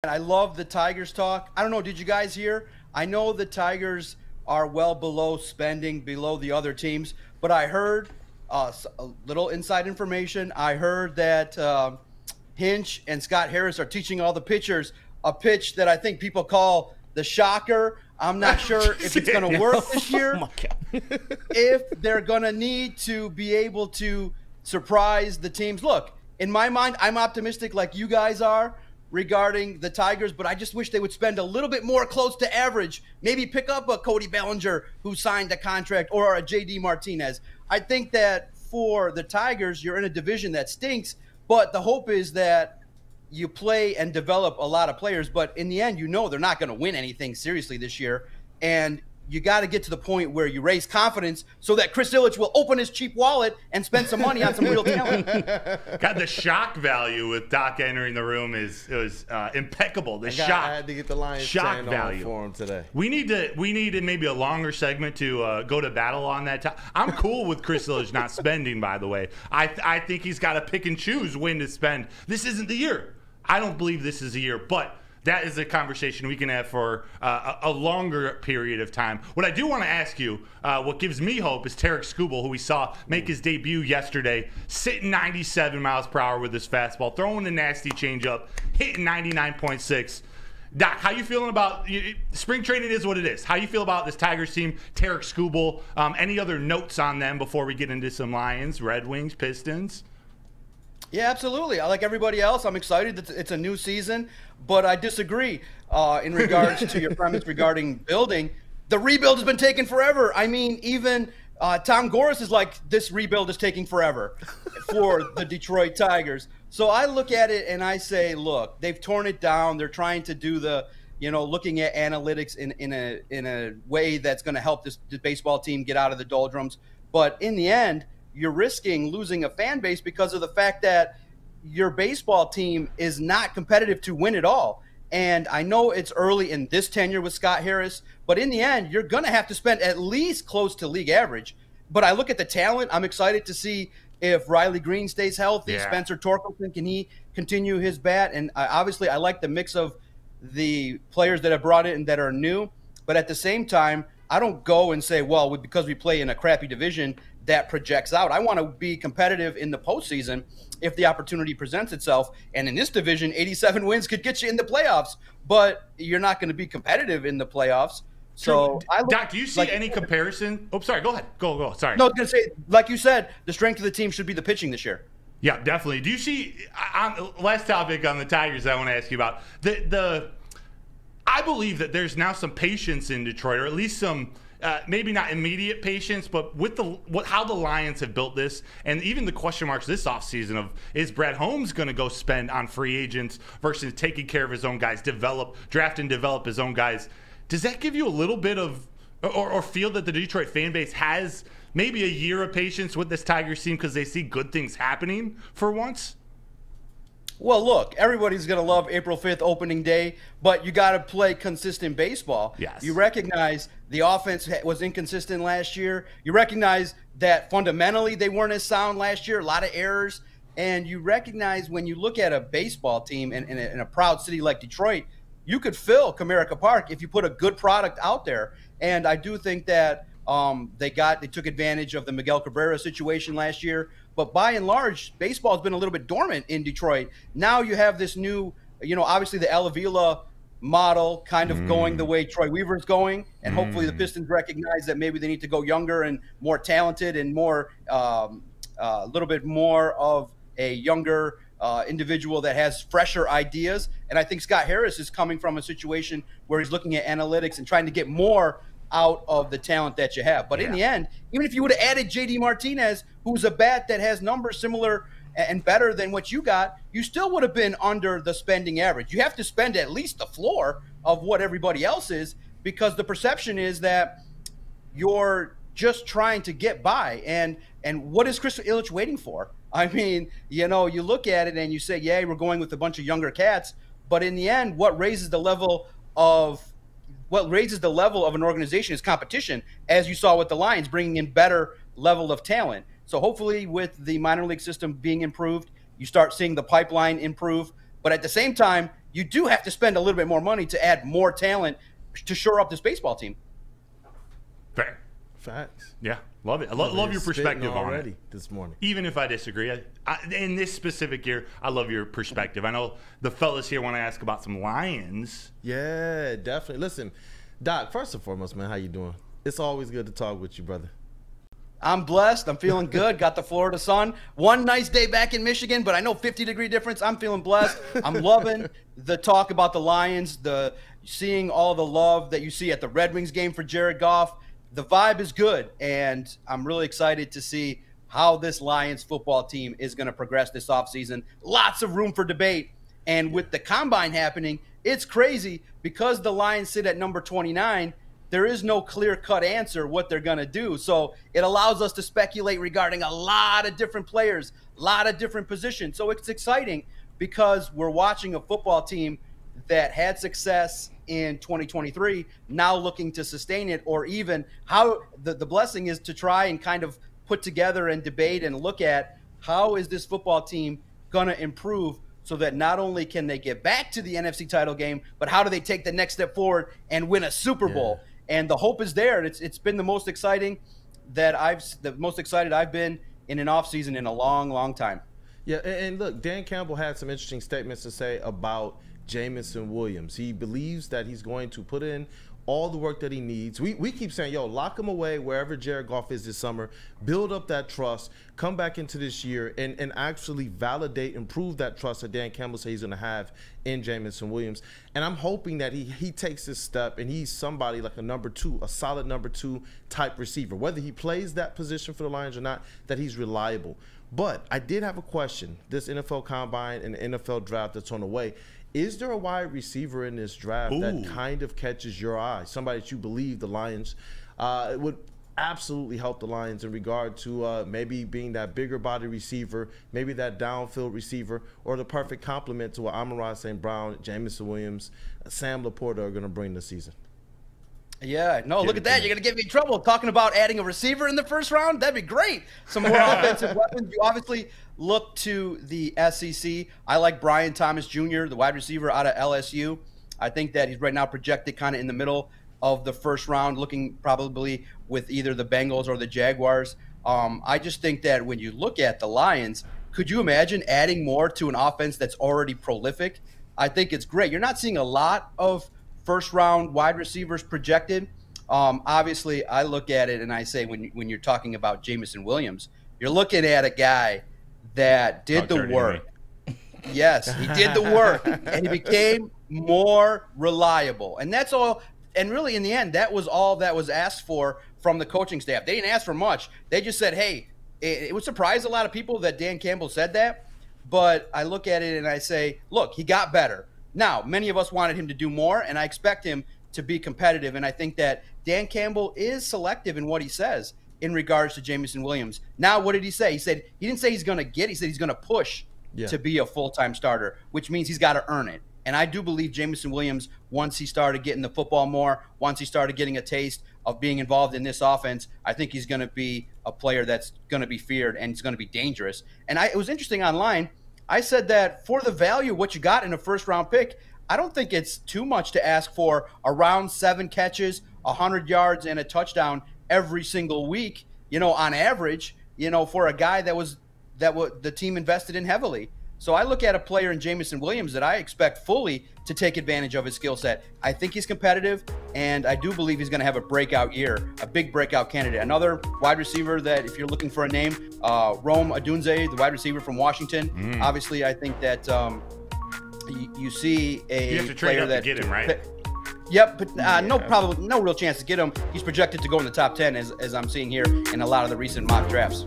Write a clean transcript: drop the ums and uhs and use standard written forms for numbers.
And I love the Tigers talk. I don't know, did you guys hear? I know the Tigers are well below spending, below the other teams, but I heard a little inside information. I heard that Hinch and Scott Harris are teaching all the pitchers a pitch that I think people call the shocker. I'm not sure if it's going to work this year. Oh my God. If they're going to need to be able to surprise the teams. Look, in my mind, I'm optimistic like you guys are regarding the Tigers, but I just wish they would spend a little bit more close to average. Maybe pick up a Cody Bellinger who signed a contract or a JD Martinez. I think that for the Tigers, you're in a division that stinks, but the hope is that you play and develop a lot of players. But in the end, you know they're not going to win anything seriously this year. And you got to get to the point where you raise confidence so that Chris Ilitch will open his cheap wallet and spend some money on some real talent. God, the shock value with Doc entering the room is impeccable. I had to get the Lions shock value for him today. We need maybe a longer segment to go to battle on that. I'm cool with Chris Ilitch not spending. By the way, I think he's got to pick and choose when to spend. This isn't the year. I don't believe this is the year, but that is a conversation we can have for a longer period of time. What I do want to ask you, what gives me hope is Tarek Skubal, who we saw make his debut yesterday, sitting 97 miles per hour with his fastball, throwing a nasty changeup, hitting 99.6. Doc, how you feeling about spring training is what it is. How you feel about this Tigers team, Tarek Skubal? Any other notes on them before we get into some Lions, Red Wings, Pistons? Yeah, absolutely. I like everybody else. I'm excited that it's a new season, but I disagree in regards to your premise regarding building. The rebuild has been taking forever. I mean, even Tom Gores is like, this rebuild is taking forever for the Detroit Tigers. So I look at it and I say, look, they've torn it down. They're trying to do the, looking at analytics in a way that's going to help this baseball team get out of the doldrums. But in the end, you're risking losing a fan base because of the fact that your baseball team is not competitive to win it all. And I know it's early in this tenure with Scott Harris, but in the end, you're going to have to spend at least close to league average. But I look at the talent. I'm excited to see if Riley Green stays healthy. Yeah. Spencer Torkelson, can he continue his bat? And obviously, I like the mix of the players that have brought in that are new. But at the same time, I don't go and say, well, because we play in a crappy division, that projects out. I want to be competitive in the postseason if the opportunity presents itself. And in this division, 87 wins could get you in the playoffs, but you're not going to be competitive in the playoffs. So, Doc, do you see any comparison? Oh, sorry. Go ahead. Go. Sorry. No, I was going to say, like you said, the strength of the team should be the pitching this year. Yeah, definitely. Do you see? Last topic on the Tigers I want to ask you about I believe that there's now some patience in Detroit, or at least some. Maybe not immediate patience, but with how the Lions have built this, and even the question marks this offseason of, is Brett Holmes going to go spend on free agents versus taking care of his own guys, draft and develop his own guys? Does that give you a little bit of, or feel that the Detroit fan base has maybe a year of patience with this Tigers team because they see good things happening for once? Well, look, everybody's going to love April 5th opening day, but you got to play consistent baseball. Yes. You recognize the offense was inconsistent last year. You recognize that fundamentally they weren't as sound last year, a lot of errors. And you recognize when you look at a baseball team in a proud city like Detroit, you could fill Comerica Park if you put a good product out there. And I do think that they took advantage of the Miguel Cabrera situation last year. But by and large, baseball has been a little bit dormant in Detroit. Now you have this new, obviously the Al Avila model kind of going the way Troy Weaver's going. And hopefully the Pistons recognize that maybe they need to go younger and more talented and more, a little bit more of a younger individual that has fresher ideas. And I think Scott Harris is coming from a situation where he's looking at analytics and trying to get more out of the talent that you have. But in the end, even if you would have added JD Martinez, who's a bat that has numbers similar and better than what you got, you still would have been under the spending average. You have to spend at least the floor of what everybody else is, because the perception is that you're just trying to get by. And what is Chris Ilitch waiting for? I mean, you look at it and you say, yeah, we're going with a bunch of younger cats. But in the end, what raises the level of an organization is competition, as you saw with the Lions, bringing in better level of talent. So hopefully with the minor league system being improved, you start seeing the pipeline improve. But at the same time, you do have to spend a little bit more money to add more talent to shore up this baseball team. Fair. Facts. Yeah, love it. I love your perspective on already it. This morning. Even if I disagree, in this specific year, I love your perspective. I know the fellas here want to ask about some Lions. Yeah, definitely. Listen, Doc, first and foremost, man, how you doing? It's always good to talk with you, brother. I'm blessed. I'm feeling good. Got the Florida sun. One nice day back in Michigan, but I know 50-degree difference. I'm feeling blessed. I'm loving the talk about the Lions, the seeing all the love that you see at the Red Wings game for Jared Goff. The vibe is good, and I'm really excited to see how this Lions football team is going to progress this offseason. Lots of room for debate, and with the Combine happening, it's crazy because the Lions sit at number 29. There is no clear-cut answer what they're going to do, so it allows us to speculate regarding a lot of different players, a lot of different positions. So it's exciting because we're watching a football team that had success in 2023, now looking to sustain it, or even how the blessing is to try and kind of put together and debate and look at how is this football team going to improve so that not only can they get back to the NFC title game, but how do they take the next step forward and win a Super Bowl? And the hope is there. It's been the most exciting I've been in an offseason in a long, long time. Yeah, and look, Dan Campbell had some interesting statements to say about Jameson Williams. He believes that he's going to put in all the work that he needs. We keep saying, yo, lock him away wherever Jared Goff is this summer, build up that trust, come back into this year and actually validate and prove that trust that Dan Campbell says he's going to have in Jameson Williams. And I'm hoping that he takes this step and he's somebody like a number two, a solid number two type receiver. Whether he plays that position for the Lions or not, that he's reliable. But I did have a question. This NFL Combine and the NFL Draft that's on the way, is there a wide receiver in this draft that kind of catches your eye? Somebody that you believe the Lions would absolutely help the Lions in regard to maybe being that bigger body receiver, maybe that downfield receiver, or the perfect complement to what Amon-Ra St. Brown, Jameson Williams, Sam Laporta are going to bring this season? Yeah, no, look at that. You're going to get me in trouble talking about adding a receiver in the first round. That'd be great. Some more offensive weapons. You obviously look to the SEC. I like Brian Thomas Jr., the wide receiver out of LSU. I think that he's right now projected kind of in the middle of the first round, looking probably with either the Bengals or the Jaguars. I just think that when you look at the Lions, could you imagine adding more to an offense that's already prolific? I think it's great. You're not seeing a lot of first-round wide receivers projected. Obviously, I look at it and I say when you're talking about Jameson Williams, you're looking at a guy that did the work. Yes, he did the work, and he became more reliable. And that's all. And really, in the end, that was all that was asked for from the coaching staff. They didn't ask for much. They just said, hey, it would surprise a lot of people that Dan Campbell said that. But I look at it and I say, look, he got better. Now, many of us wanted him to do more, and I expect him to be competitive. And I think that Dan Campbell is selective in what he says in regards to Jameson Williams. Now, what did he say? He said he didn't say he's going to get. He said he's going to push to be a full-time starter, which means he's got to earn it. And I do believe Jameson Williams, once he started getting the football more, once he started getting a taste of being involved in this offense, I think he's going to be a player that's going to be feared and it's going to be dangerous. And it was interesting online. I said that for the value of what you got in a first-round pick, I don't think it's too much to ask for around 7 catches, 100 yards, and a touchdown every single week, on average, for a guy that the team invested in heavily. So I look at a player in Jameson Williams that I expect fully to take advantage of his skill set. I think he's competitive, and I do believe he's going to have a breakout year, a big breakout candidate. Another wide receiver that, if you're looking for a name, Rome Odunze, the wide receiver from Washington. Obviously, I think that you see a you have to trade player up that to get him, right? Yep, but no real chance to get him. He's projected to go in the top 10, as I'm seeing here in a lot of the recent mock drafts.